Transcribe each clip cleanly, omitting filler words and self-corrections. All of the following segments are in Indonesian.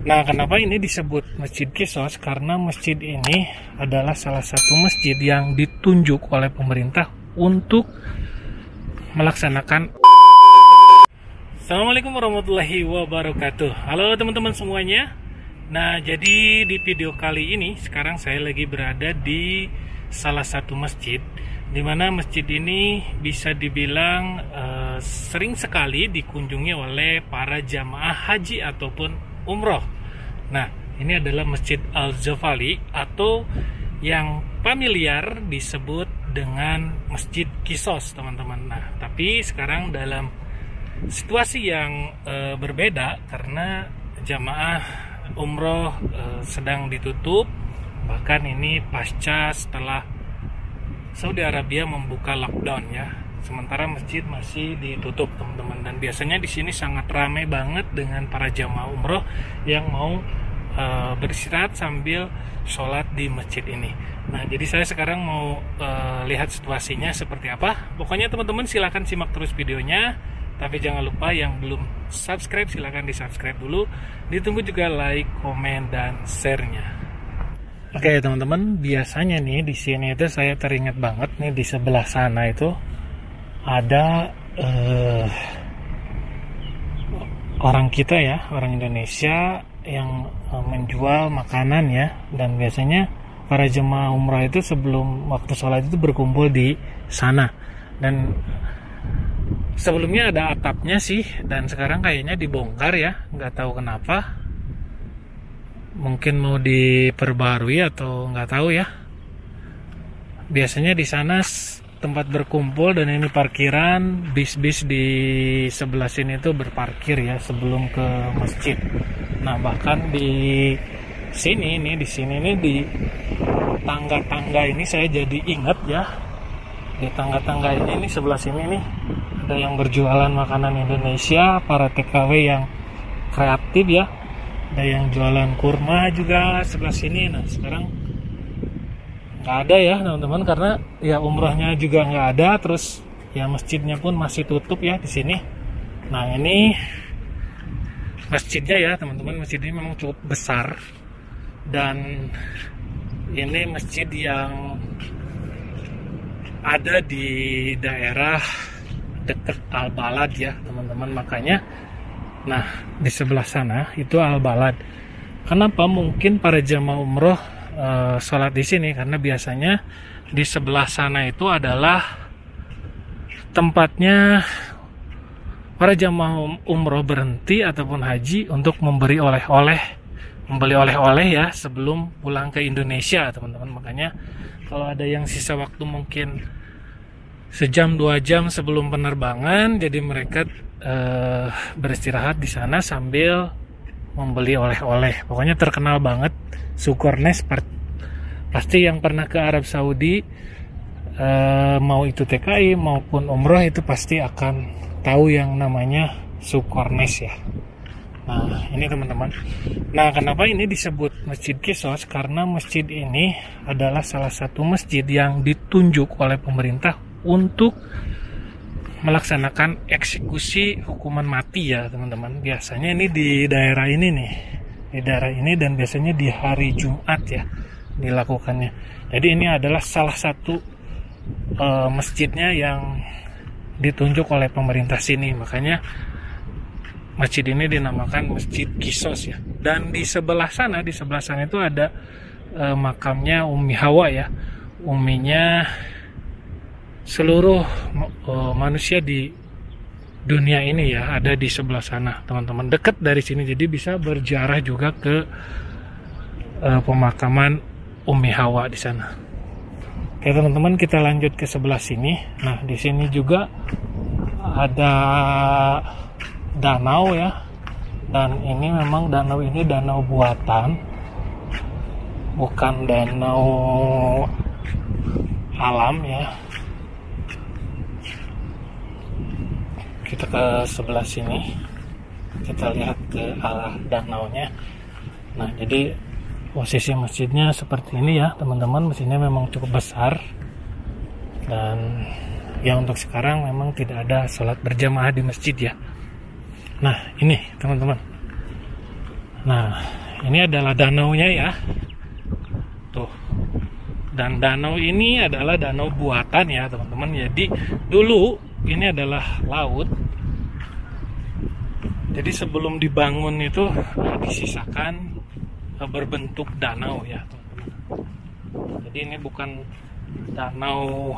Nah, kenapa ini disebut Masjid Qissos? Karena masjid ini adalah salah satu masjid yang ditunjuk oleh pemerintah untuk melaksanakan. Assalamualaikum warahmatullahi wabarakatuh. Halo teman-teman semuanya. Nah, jadi di video kali ini sekarang saya lagi berada di salah satu masjid, di mana masjid ini bisa dibilang sering sekali dikunjungi oleh para jamaah haji ataupun umroh. Nah, ini adalah Masjid Al-Jafali atau yang familiar disebut dengan Masjid Qissos, teman-teman. Nah, tapi sekarang dalam situasi yang berbeda karena jamaah umroh sedang ditutup. Bahkan ini pasca setelah Saudi Arabia membuka lockdown ya. Sementara masjid masih ditutup, teman-teman. Dan biasanya di sini sangat ramai banget dengan para jamaah umroh yang mau beristirahat sambil sholat di masjid ini. Nah, jadi saya sekarang mau lihat situasinya seperti apa. Pokoknya teman-teman silahkan simak terus videonya. Tapi jangan lupa yang belum subscribe silahkan di subscribe dulu. Ditunggu juga like, komen, dan share-nya. Oke teman-teman, biasanya nih di sini itu saya teringat banget nih di sebelah sana itu ada orang kita ya, orang Indonesia yang menjual makanan ya. Dan biasanya para jemaah umrah itu sebelum waktu sholat itu berkumpul di sana. Dan sebelumnya ada atapnya sih, dan sekarang kayaknya dibongkar ya, nggak tahu kenapa. Mungkin mau diperbarui atau nggak tahu ya. Biasanya di sana tempat berkumpul, dan ini parkiran bis-bis di sebelah sini tuh berparkir ya sebelum ke masjid. Nah, bahkan di sini di tangga-tangga ini saya jadi ingat ya. Di tangga-tangga ini sebelah sini nih ada yang berjualan makanan Indonesia, para TKW yang kreatif ya. Ada yang jualan kurma juga sebelah sini. Nah, sekarang nggak ada ya teman-teman, karena ya umrohnya juga nggak ada, terus ya masjidnya pun masih tutup ya di sini. Nah, ini masjidnya ya teman-teman. Masjid ini memang cukup besar, dan ini masjid yang ada di daerah dekat Al-Balad ya teman-teman. Makanya nah, di sebelah sana itu Al-Balad. Kenapa mungkin para jamaah umroh sholat di sini? Karena biasanya di sebelah sana itu adalah tempatnya para jamaah umroh berhenti ataupun haji untuk membeli oleh-oleh ya sebelum pulang ke Indonesia, teman-teman. Makanya kalau ada yang sisa waktu mungkin sejam 2 jam sebelum penerbangan, jadi mereka beristirahat di sana sambil membeli oleh-oleh. Pokoknya terkenal banget Sukornes. Pasti yang pernah ke Arab Saudi, mau itu TKI maupun umroh, itu pasti akan tahu yang namanya Sukornes ya. Nah, ini teman-teman. Nah, kenapa ini disebut Masjid Qissos? Karena masjid ini adalah salah satu masjid yang ditunjuk oleh pemerintah untuk melaksanakan eksekusi hukuman mati ya teman-teman. Biasanya ini di daerah ini nih, di daerah ini, dan biasanya di hari Jumat ya dilakukannya. Jadi ini adalah salah satu masjidnya yang ditunjuk oleh pemerintah sini. Makanya masjid ini dinamakan Masjid Qissos ya. Dan di sebelah sana itu ada makamnya Ummi Hawa ya. Umminya seluruh manusia di dunia ini ya, ada di sebelah sana teman-teman, dekat dari sini. Jadi bisa berziarah juga ke pemakaman Ummi Hawa di sana. Oke teman-teman, kita lanjut ke sebelah sini. Nah, di sini juga ada danau ya, dan ini memang danau ini danau buatan, bukan danau alam ya. Kita ke sebelah sini, kita lihat ke arah danaunya. Nah, jadi posisi masjidnya seperti ini ya teman-teman. Masjidnya memang cukup besar, dan ya untuk sekarang memang tidak ada sholat berjamaah di masjid ya. Nah, ini teman-teman, Nah, ini adalah danaunya ya. Tuh. Dan danau ini adalah danau buatan ya, teman-teman. Jadi dulu ini adalah laut. Jadi sebelum dibangun itu disisakan berbentuk danau ya, teman-teman. Jadi ini bukan danau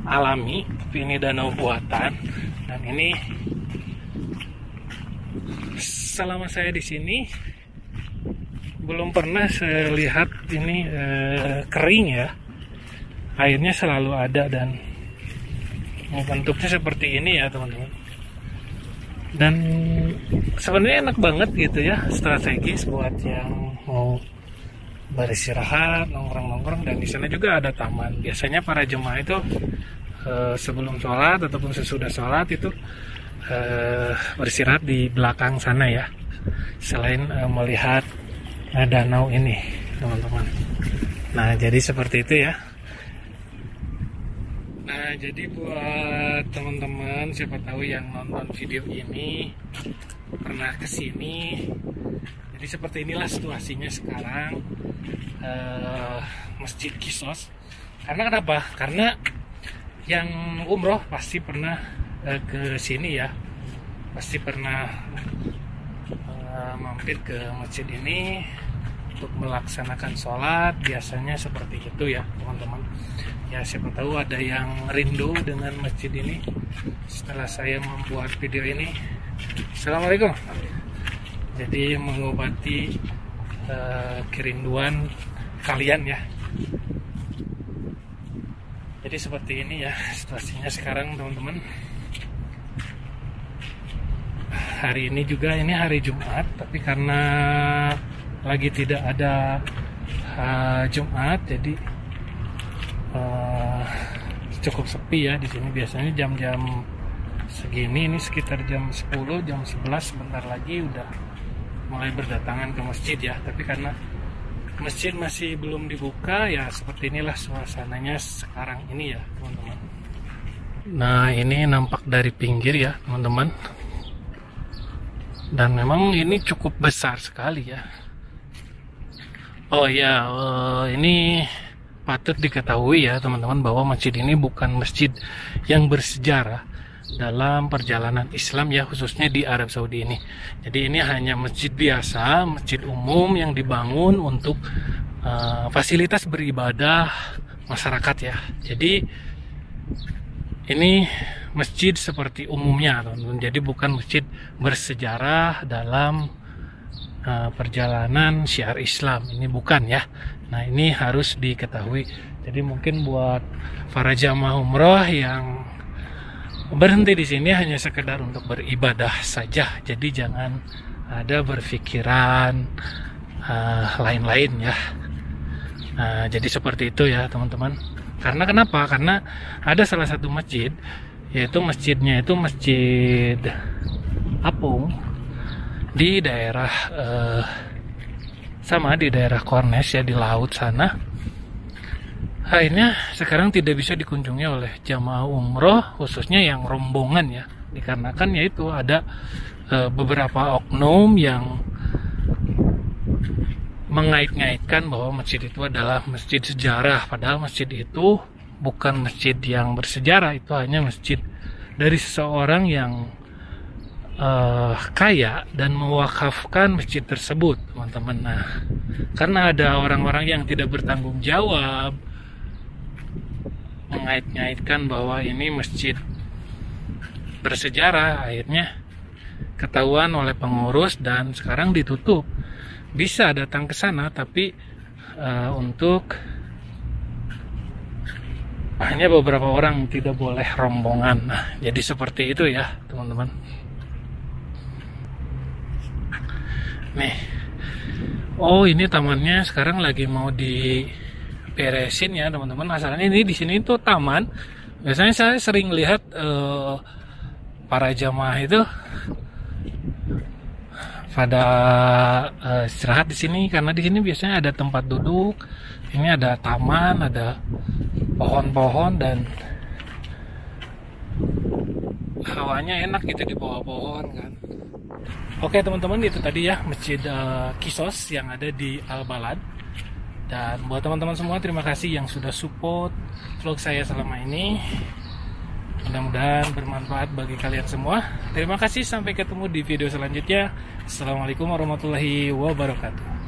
alami, tapi ini danau buatan. Dan ini selama saya di sini belum pernah saya lihat ini kering ya. Airnya selalu ada dan bentuknya seperti ini ya, teman-teman. Dan sebenarnya enak banget gitu ya, strategis buat yang mau beristirahat, nongkrong-nongkrong. Dan di sana juga ada taman. Biasanya para jemaah itu sebelum sholat ataupun sesudah sholat itu beristirahat di belakang sana ya, selain melihat danau ini, teman-teman. Nah, jadi seperti itu ya. Nah, jadi buat teman-teman siapa tahu yang nonton video ini pernah kesini, jadi seperti inilah situasinya sekarang Masjid Qissos. Karena kenapa? Karena yang umroh pasti pernah ke sini ya, pasti pernah mampir ke masjid ini untuk melaksanakan sholat. Biasanya seperti itu ya, teman-teman. Ya, siapa tahu ada yang rindu dengan masjid ini setelah saya membuat video ini. Assalamualaikum. Jadi mengobati kerinduan kalian ya. Jadi seperti ini ya situasinya sekarang, teman-teman. Hari ini juga ini hari Jumat, tapi karena lagi tidak ada Jumat, jadi cukup sepi ya di sini. Biasanya jam-jam segini, ini sekitar jam 10, jam 11 sebentar lagi udah mulai berdatangan ke masjid ya. Tapi karena masjid masih belum dibuka ya, seperti inilah suasananya sekarang ini ya, teman-teman. Nah, ini nampak dari pinggir ya, teman-teman. Dan memang ini cukup besar sekali ya. Oh ya, ini patut diketahui ya, teman-teman, bahwa masjid ini bukan masjid yang bersejarah dalam perjalanan Islam ya, khususnya di Arab Saudi ini. Jadi ini hanya masjid biasa, masjid umum yang dibangun untuk fasilitas beribadah masyarakat ya. Jadi ini masjid seperti umumnya, teman-teman. Jadi bukan masjid bersejarah dalam perjalanan syiar Islam, ini bukan ya. Nah, ini harus diketahui. Jadi mungkin buat para jamaah umroh yang berhenti di sini hanya sekedar untuk beribadah saja. Jadi jangan ada berpikiran lain-lain ya. Nah, jadi seperti itu ya, teman-teman. Karena kenapa? Karena ada salah satu masjid, yaitu masjidnya itu Masjid Apung di daerah di daerah Kornes ya, di laut sana. Akhirnya sekarang tidak bisa dikunjungi oleh jamaah umroh, khususnya yang rombongan ya, dikarenakan yaitu ada beberapa oknum yang mengait-ngaitkan bahwa masjid itu adalah masjid sejarah, padahal masjid itu bukan masjid yang bersejarah. Itu hanya masjid dari seseorang yang kaya dan mewakafkan masjid tersebut, teman-teman. Nah, karena ada orang-orang yang tidak bertanggung jawab mengait-ngaitkan bahwa ini masjid bersejarah, akhirnya ketahuan oleh pengurus dan sekarang ditutup. Bisa datang ke sana, tapi untuk hanya beberapa orang, tidak boleh rombongan. Nah, jadi seperti itu ya, teman-teman. Nih, oh ini tamannya sekarang lagi mau diberesin ya, teman-teman. Asalnya ini di sini tuh taman. Biasanya saya sering lihat para jamaah itu pada istirahat di sini, karena di sini biasanya ada tempat duduk. Ini ada taman, ada pohon-pohon dan hawanya enak gitu di bawah pohon kan. Oke teman-teman, itu tadi ya Masjid Qissos yang ada di Al Balad. Dan buat teman-teman semua, terima kasih yang sudah support vlog saya selama ini. Mudah-mudahan bermanfaat bagi kalian semua. Terima kasih, sampai ketemu di video selanjutnya. Assalamualaikum warahmatullahi wabarakatuh.